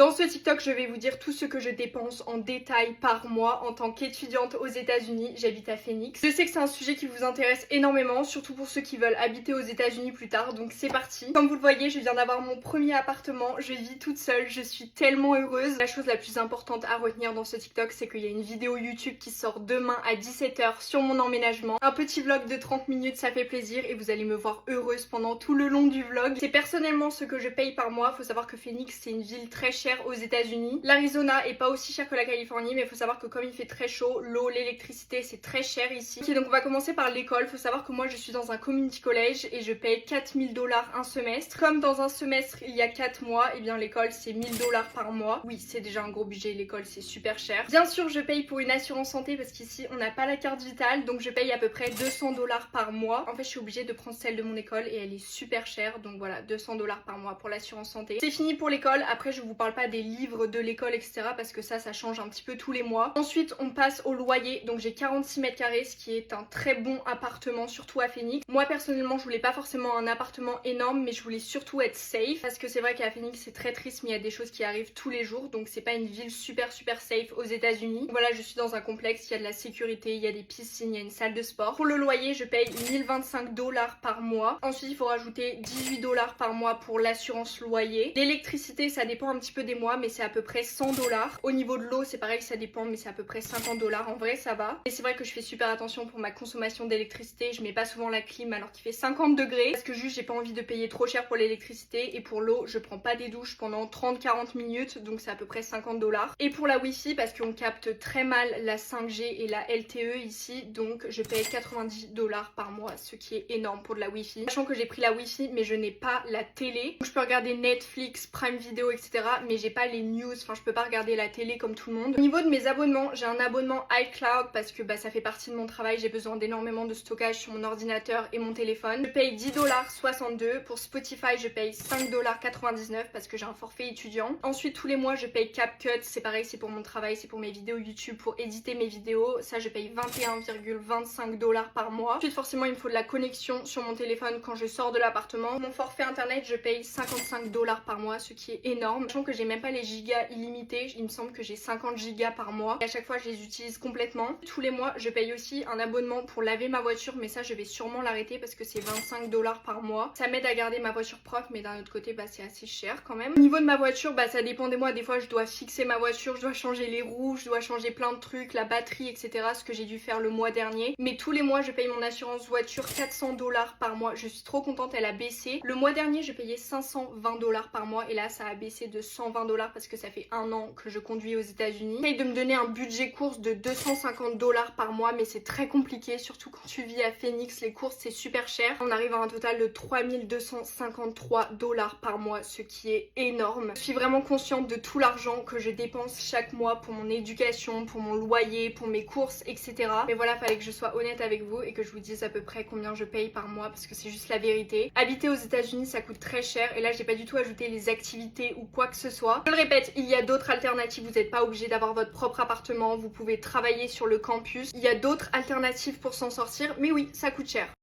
Dans ce TikTok, je vais vous dire tout ce que je dépense en détail par mois en tant qu'étudiante aux États-Unis. J'habite à Phoenix. Je sais que c'est un sujet qui vous intéresse énormément, surtout pour ceux qui veulent habiter aux États-Unis plus tard, donc c'est parti. Comme vous le voyez, je viens d'avoir mon premier appartement, je vis toute seule, je suis tellement heureuse. La chose la plus importante à retenir dans ce TikTok, c'est qu'il y a une vidéo YouTube qui sort demain à 17h sur mon emménagement. Un petit vlog de 30 minutes, ça fait plaisir et vous allez me voir heureuse pendant tout le long du vlog. C'est personnellement ce que je paye par mois. Faut savoir que Phoenix, c'est une ville très chère aux États-Unis. L'Arizona est pas aussi cher que la Californie, mais il faut savoir que comme il fait très chaud, l'eau, l'électricité, c'est très cher ici. Ok, donc on va commencer par l'école. Faut savoir que moi je suis dans un community college et je paye 4000 $ un semestre. Comme dans un semestre il y a 4 mois, et bien l'école c'est 1000 $ par mois. Oui, c'est déjà un gros budget, l'école c'est super cher. Bien sûr, je paye pour une assurance santé parce qu'ici on n'a pas la carte vitale, donc je paye à peu près 200 $ par mois. En fait, je suis obligée de prendre celle de mon école et elle est super chère, donc voilà, 200 $ par mois pour l'assurance santé. C'est fini pour l'école. Après, je vous parle pas des livres de l'école, etc. parce que ça change un petit peu tous les mois. Ensuite, on passe au loyer. Donc j'ai 46 mètres carrés, ce qui est un très bon appartement, surtout à Phoenix. Moi, personnellement, je voulais pas forcément un appartement énorme, mais je voulais surtout être safe parce que c'est vrai qu'à Phoenix, c'est très triste, mais il y a des choses qui arrivent tous les jours, donc c'est pas une ville super safe aux États-Unis. Voilà, je suis dans un complexe, il y a de la sécurité, il y a des piscines, il y a une salle de sport. Pour le loyer, je paye 1025 $ par mois. Ensuite, il faut rajouter 18 $ par mois pour l'assurance loyer. L'électricité, ça dépend un petit peu des mois, mais c'est à peu près 100 $. Au niveau de l'eau, c'est pareil, ça dépend, mais c'est à peu près 50 $. En vrai, ça va. Et c'est vrai que je fais super attention pour ma consommation d'électricité. Je mets pas souvent la clim alors qu'il fait 50 degrés parce que juste j'ai pas envie de payer trop cher pour l'électricité. Et pour l'eau, je prends pas des douches pendant 30-40 minutes, donc c'est à peu près 50 $. Et pour la Wi-Fi, parce qu'on capte très mal la 5G et la LTE ici, donc je paye 90 $ par mois, ce qui est énorme pour de la Wi-Fi. Sachant que j'ai pris la Wi-Fi, mais je n'ai pas la télé. Donc je peux regarder Netflix, Prime Video, etc. Mais j'ai pas les news, enfin je peux pas regarder la télé comme tout le monde. Au niveau de mes abonnements, j'ai un abonnement iCloud parce que ça fait partie de mon travail. J'ai besoin d'énormément de stockage sur mon ordinateur et mon téléphone. Je paye 10 $62. Pour Spotify, je paye 5 $99 parce que j'ai un forfait étudiant. Ensuite, tous les mois, je paye CapCut. C'est pareil, c'est pour mon travail, c'est pour mes vidéos YouTube, pour éditer mes vidéos. Ça, je paye 21,25 $ par mois. Ensuite, forcément, il me faut de la connexion sur mon téléphone quand je sors de l'appartement. Mon forfait internet, je paye 55 $ par mois, ce qui est énorme. Sachant que j'ai même pas les gigas illimités. Il me semble que j'ai 50 gigas par mois. Et à chaque fois, je les utilise complètement. Tous les mois, je paye aussi un abonnement pour laver ma voiture. Mais ça, je vais sûrement l'arrêter parce que c'est 25 $ par mois. Ça m'aide à garder ma voiture propre, mais d'un autre côté, c'est assez cher quand même. Au niveau de ma voiture, ça dépend des mois. Des fois, je dois fixer ma voiture, je dois changer les roues, je dois changer plein de trucs, la batterie, etc. Ce que j'ai dû faire le mois dernier. Mais tous les mois, je paye mon assurance voiture 400 $ par mois. Je suis trop contente, elle a baissé. Le mois dernier, je payais 520 $ par mois et là, ça a baissé de 120 $ parce que ça fait un an que je conduis aux États-Unis. J'essaye de me donner un budget course de 250 $ par mois, mais c'est très compliqué, surtout quand tu vis à Phoenix. Les courses, c'est super cher. On arrive à un total de 3253 $ par mois, ce qui est énorme. Je suis vraiment consciente de tout l'argent que je dépense chaque mois pour mon éducation, pour mon loyer, pour mes courses, etc. Mais voilà, fallait que je sois honnête avec vous et que je vous dise à peu près combien je paye par mois parce que c'est juste la vérité. Habiter aux États-Unis, ça coûte très cher et là, j'ai pas du tout ajouté les activités ou quoi que ce soit. Je le répète, il y a d'autres alternatives. Vous n'êtes pas obligé d'avoir votre propre appartement. Vous pouvez travailler sur le campus. Il y a d'autres alternatives pour s'en sortir. Mais oui, ça coûte cher.